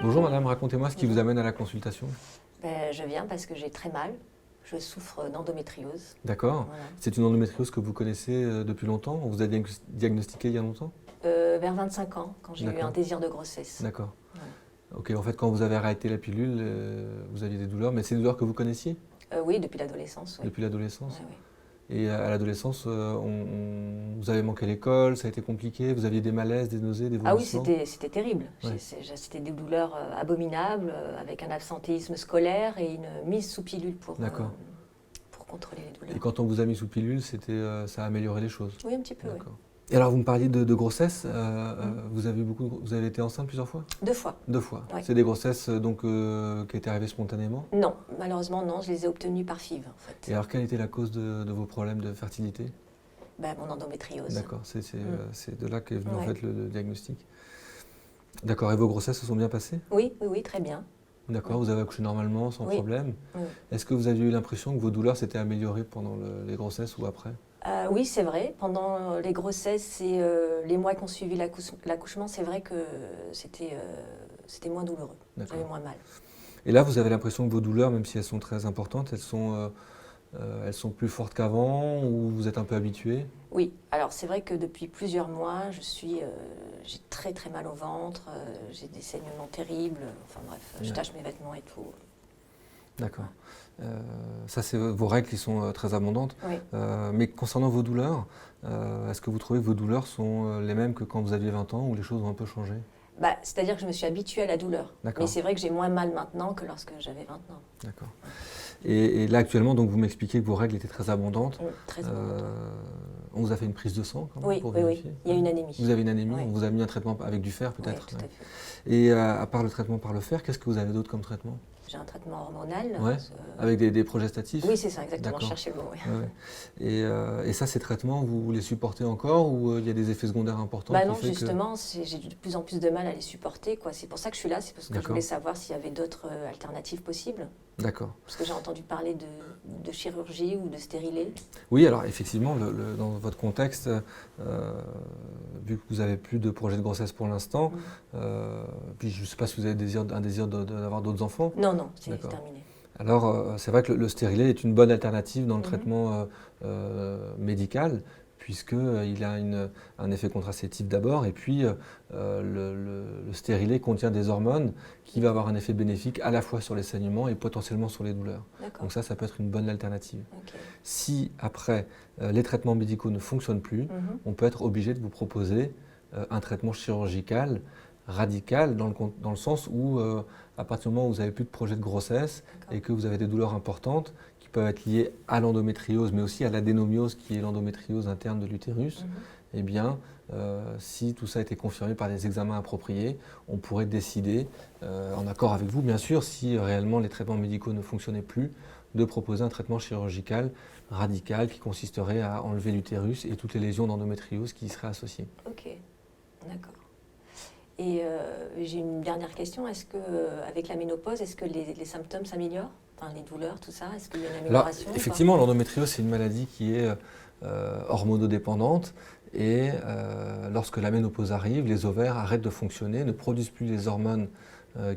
Bonjour madame, racontez-moi ce qui vous amène à la consultation. Je viens parce que j'ai très mal. Je souffre d'endométriose. D'accord. Voilà. C'est une endométriose que vous connaissez depuis longtemps? On vous a diagnostiqué il y a longtemps? Vers 25 ans, quand j'ai eu D'accord. un désir de grossesse. D'accord. Voilà. Ok, en fait quand vous avez arrêté la pilule, vous aviez des douleurs, mais c'est des douleurs que vous connaissiez Oui, depuis l'adolescence. Oui. depuis l'adolescence? Ouais, ouais. Et à l'adolescence, vous avez manqué l'école, ça a été compliqué, vous aviez des malaises, des nausées, des Ah oui, vomissements? c'était terrible. Ouais. C'était des douleurs abominables, avec un absentéisme scolaire et une mise sous pilule D'accord. pour contrôler les Et douleurs. quand on vous a mis sous pilule, ça a amélioré les choses? Oui, un petit peu, oui. D'accord. Et alors vous me parliez de grossesse, vous avez été enceinte plusieurs fois? 2 fois. 2 fois. Ouais. C'est des grossesses qui étaient arrivées spontanément? Non, malheureusement, non, je les ai obtenues par FIV, en fait. Et alors quelle était la cause de vos problèmes de fertilité? Mon endométriose. D'accord, c'est de là qu'est venu en Ouais. fait le diagnostic. D'accord, et vos grossesses se sont bien passées? Oui, oui, oui, très bien. D'accord, vous avez accouché normalement, sans Oui. problème. Oui. Est-ce que vous aviez eu l'impression que vos douleurs s'étaient améliorées pendant les grossesses ou après? Oui, c'est vrai. Pendant les grossesses et les mois qui ont suivi l'accouchement, c'est vrai que c'était moins douloureux. D'accord. J'avais moins mal. Et là, vous avez l'impression que vos douleurs, même si elles sont très importantes, elles sont plus fortes qu'avant ou vous êtes un peu habitué? Oui, alors c'est vrai que depuis plusieurs mois, j'ai très très mal au ventre, j'ai des saignements terribles. Enfin bref, je Ouais. tâche mes vêtements et tout. D'accord. Ça, c'est vos règles qui sont très abondantes. Oui. Mais concernant vos douleurs, est-ce que vous trouvez que vos douleurs sont les mêmes que quand vous aviez 20 ans ou les choses ont un peu changé? C'est-à-dire que je me suis habituée à la douleur. D'accord. Mais c'est vrai que j'ai moins mal maintenant que lorsque j'avais 20 ans. D'accord. Et là, actuellement, donc, vous m'expliquez que vos règles étaient très abondantes. Très abondante. On vous a fait une prise de sang quand même Oui, pour oui, vérifier? oui. Il y a une anémie. Vous avez une anémie, Oui. on vous a mis un traitement avec du fer Oui, peut-être? tout Ouais. à fait. Et à part le traitement par le fer, qu'est-ce que vous avez d'autre comme traitement? J'ai un traitement hormonal. Ouais. Avec des progestatifs? Oui, c'est ça, exactement. D'accord. Je cherchais le mot. Oui. Ouais, ouais. Et ça, ces traitements, vous les supportez encore ou il y a des effets secondaires importants qui Non, fait que... justement, j'ai de plus en plus de mal à les supporter, quoi. C'est pour ça que je suis là, c'est parce que je D'accord. voulais savoir s'il y avait d'autres alternatives possibles. D'accord. Parce que j'ai entendu parler de chirurgie ou de stérilet. Oui, alors effectivement, dans votre contexte, vu que vous n'avez plus de projet de grossesse pour l'instant, puis je ne sais pas si vous avez un désir d'avoir d'autres enfants. Non, non, c'est D'accord. terminé. Alors, c'est vrai que le stérilet est une bonne alternative dans le Mhm. traitement médical, puisqu'il a un effet contraceptif d'abord, et puis le stérilet contient des hormones qui va avoir un effet bénéfique à la fois sur les saignements et potentiellement sur les douleurs. D'accord. Donc ça peut être une bonne alternative. Ok. Si après les traitements médicaux ne fonctionnent plus, Mhm. on peut être obligé de vous proposer un traitement chirurgical radical dans le sens où à partir du moment où vous n'avez plus de projet de grossesse D'accord. et que vous avez des douleurs importantes qui peuvent être liées à l'endométriose mais aussi à l'adénomiose qui est l'endométriose interne de l'utérus, Mhm. eh bien si tout ça a été confirmé par des examens appropriés, on pourrait décider, en accord avec vous bien sûr, si réellement les traitements médicaux ne fonctionnaient plus, de proposer un traitement chirurgical radical qui consisterait à enlever l'utérus et toutes les lésions d'endométriose qui y seraient associées. Ok, d'accord. Et j'ai une dernière question. Est-ce que, avec la ménopause, est-ce que les symptômes s'améliorent? Enfin, les douleurs, tout ça, est-ce qu'il y a une Alors, amélioration ou pas? effectivement, l'endométriose, c'est une maladie qui est hormonodépendante et lorsque la ménopause arrive, les ovaires arrêtent de fonctionner, ne produisent plus les hormones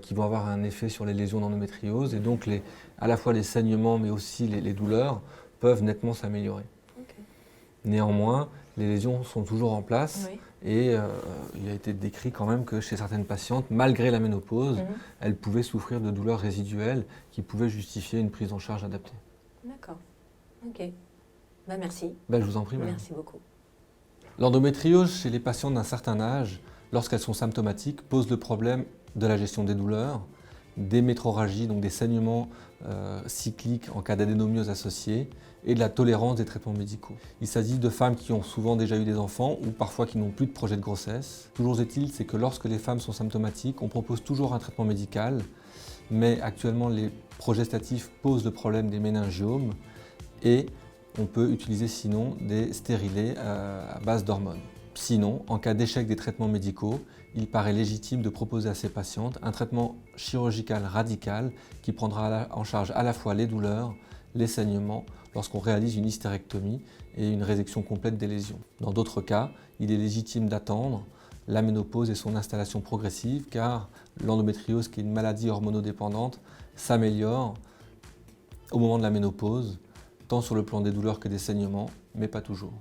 qui vont avoir un effet sur les lésions d'endométriose et donc à la fois les saignements mais aussi les douleurs peuvent nettement s'améliorer. Ok. Néanmoins, les lésions sont toujours en place Oui. et il a été décrit quand même que chez certaines patientes, malgré la ménopause, Mhm. elles pouvaient souffrir de douleurs résiduelles qui pouvaient justifier une prise en charge adaptée. D'accord. Ok. Merci. Ben, je vous en prie, madame. Merci beaucoup. L'endométriose chez les patientes d'un certain âge, lorsqu'elles sont symptomatiques, pose le problème de la gestion des douleurs, des métrorragies, donc des saignements cycliques en cas d'adénomiose associée, et de la tolérance des traitements médicaux. Il s'agit de femmes qui ont souvent déjà eu des enfants ou parfois qui n'ont plus de projet de grossesse. Toujours est-il, c'est que lorsque les femmes sont symptomatiques, on propose toujours un traitement médical, mais actuellement les progestatifs posent le problème des méningiomes et on peut utiliser sinon des stérilets à base d'hormones. Sinon, en cas d'échec des traitements médicaux, il paraît légitime de proposer à ces patientes un traitement chirurgical radical qui prendra en charge à la fois les douleurs, les saignements, lorsqu'on réalise une hystérectomie et une résection complète des lésions. Dans d'autres cas, il est légitime d'attendre la ménopause et son installation progressive car l'endométriose, qui est une maladie hormonodépendante, s'améliore au moment de la ménopause, tant sur le plan des douleurs que des saignements, mais pas toujours.